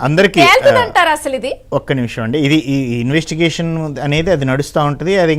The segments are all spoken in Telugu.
అందరికి ఒక్క నిమిషం అండి, ఇది ఈ ఇన్వెస్టిగేషన్ అనేది అది నడుస్తూ ఉంటది. అది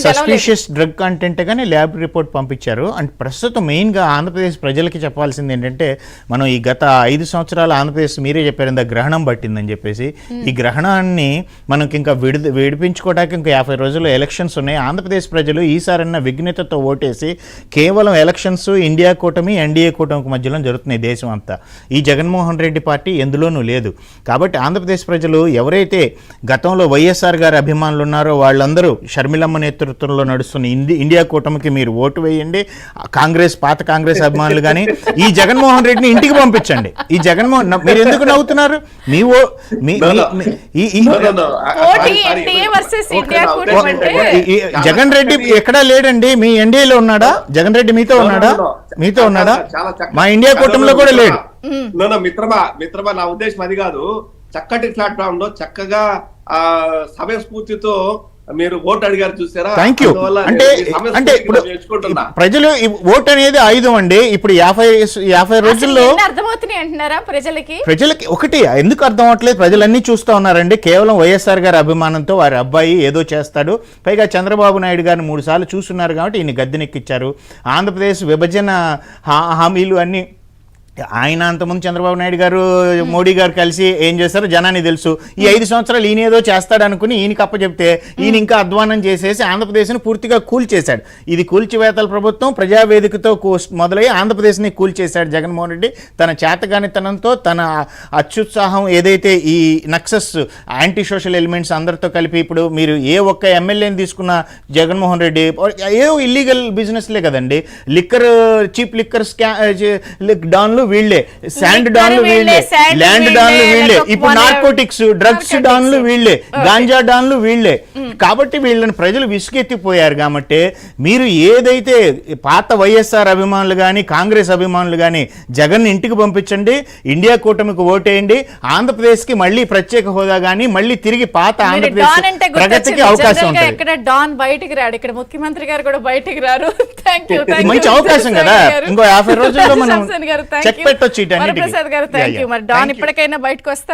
సస్పిషియస్ డ్రగ్ కంటెంట్ గానీ ల్యాబ్ రిపోర్ట్ పంపించారు. అండ్ ప్రస్తుతం మెయిన్ గా ఆంధ్రప్రదేశ్ ప్రజలకి చెప్పాల్సింది ఏంటంటే, మనం ఈ గత 5 సంవత్సరాలు ఆంధ్రప్రదేశ్ మీరే చెప్పారు ఇంత గ్రహణం పట్టిందని చెప్పేసి, ఈ గ్రహణాన్ని మనకి ఇంకా విడిపించుకోవడానికి ఇంకా 50 రోజుల్లో ఎలక్షన్స్ ఉన్నాయి. ఆంధ్రప్రదేశ్ ప్రజలు ఈసారన్న విఘ్నతతో ఓటేసి కేవలం ఎలక్షన్స్ ఇండియా కూటమి ఎన్డీఏ కూటమికి మధ్యలో జరుగుతున్నాయి దేశం అంతా. ఈ జగన్మోహన్ రెడ్డి పార్టీ ఎందులోనూ లేదు. కాబట్టి ఆంధ్రప్రదేశ్ ప్రజలు ఎవరైతే గతంలో వైఎస్ఆర్ గారి అభిమానులు ఉన్నారో వాళ్ళందరూ షర్మిలమ్మ నేతృత్వంలో నడుస్తున్న ఇండియా కూటమికి మీరు ఓటు వేయండి. పాత కాంగ్రెస్ అభిమానులు కానీ ఈ జగన్మోహన్ రెడ్డిని ఇంటికి పంపించండి. ఈ జగన్మోహన్, మీరు ఎందుకు నవ్వుతున్నారు? జగన్ రెడ్డి ఎక్కడా లేడండి. మీ ఎన్డీఏలో ఉన్నాడా జగన్ రెడ్డి? మీతో ఉన్నాడా? మా ఇండియా కూటమిలో కూడా లేడు. మిత్రమా నా ఉద్దేశం అది కాదు. చక్కటి ప్లాట్ఫామ్ లో చక్కగా సమయస్ఫూర్తితో మీరు ఓటు అడిగారు చూసారా? Thank you. అంటే ఇప్పుడు ప్రజలు ఓటు అనేది ఆయుధం అండి. ఇప్పుడు 50 రోజుల్లో అర్థమవుతున్నాయి అంటున్నారా ప్రజలకి? ఒకటి ఎందుకు అర్థం అవట్లేదు, ప్రజలన్నీ చూస్తూ ఉన్నారండి. కేవలం వైఎస్ఆర్ గారి అభిమానంతో వారి అబ్బాయి ఏదో చేస్తాడు, పైగా చంద్రబాబు నాయుడు గారిని 3 సార్లు చూస్తున్నారు కాబట్టి ఈయన గద్దెనెక్కిచ్చారు. ఆంధ్రప్రదేశ్ విభజన హామీలు అన్ని ఆయన అంతకుముందు చంద్రబాబు నాయుడు గారు మోడీ గారు కలిసి ఏం చేస్తారో జనానికి తెలుసు. ఈ 5 సంవత్సరాలు ఈయన ఏదో చేస్తాడనుకుని ఈయనకి అప్పచెప్తే ఈయన ఇంకా అధ్వానం చేసేసి ఆంధ్రప్రదేశ్ని పూర్తిగా కూల్చేశాడు. ఇది కూల్చివేతల ప్రభుత్వం ప్రజావేదికతో మొదలై ఆంధ్రప్రదేశ్ని కూల్చేశాడు జగన్మోహన్ రెడ్డి. తన చేతగానితనంతో, తన అత్యుత్సాహం ఏదైతే ఈ నక్సస్ యాంటీ సోషల్ ఎలిమెంట్స్ అందరితో కలిపి, ఇప్పుడు మీరు ఏ ఒక్క ఎమ్మెల్యేని తీసుకున్న జగన్మోహన్ రెడ్డి ఏదో ఇల్లీగల్ బిజినెస్లే కదండి. చీప్ లిక్కర్ డాన్లు వీళ్లే, శాండ్ డాన్లు వీళ్లే, ల్యాండ్ డాన్లు వీళ్లే, ఇప్పుడు నార్కోటిక్స్ డ్రగ్స్ డాన్లు వీళ్లే, గాంజా డాన్లు వీళ్లే. కాబట్టి వీళ్ళని ప్రజలు విసుగెత్తిపోయారు. కాబట్టి మీరు ఏదైతే పాత వైఎస్ఆర్ అభిమానులు కానీ కాంగ్రెస్ అభిమానులు కానీ జగన్ ఇంటికి పంపించండి, ఇండియా కూటమికి ఓటేయండి. ఆంధ్రప్రదేశ్కి మళ్ళీ ప్రత్యేక హోదా కానీ మళ్ళీ తిరిగి పాత ఆంధ్రప్రదేశ్ ప్రగతికి అవకాశం ఉంటుంది. ఇక్కడ డాన్ బయటికి రాడు, ఇక్కడ ముఖ్యమంత్రి గారు కూడా బయటికి రారు. మంచి అవకాశం కదా, ఇంకో 50 రోజుల్లో మనం చెక్ పెట్టొచ్చు. డాన్ ఇప్పటికైనా బయటకు వస్తారు.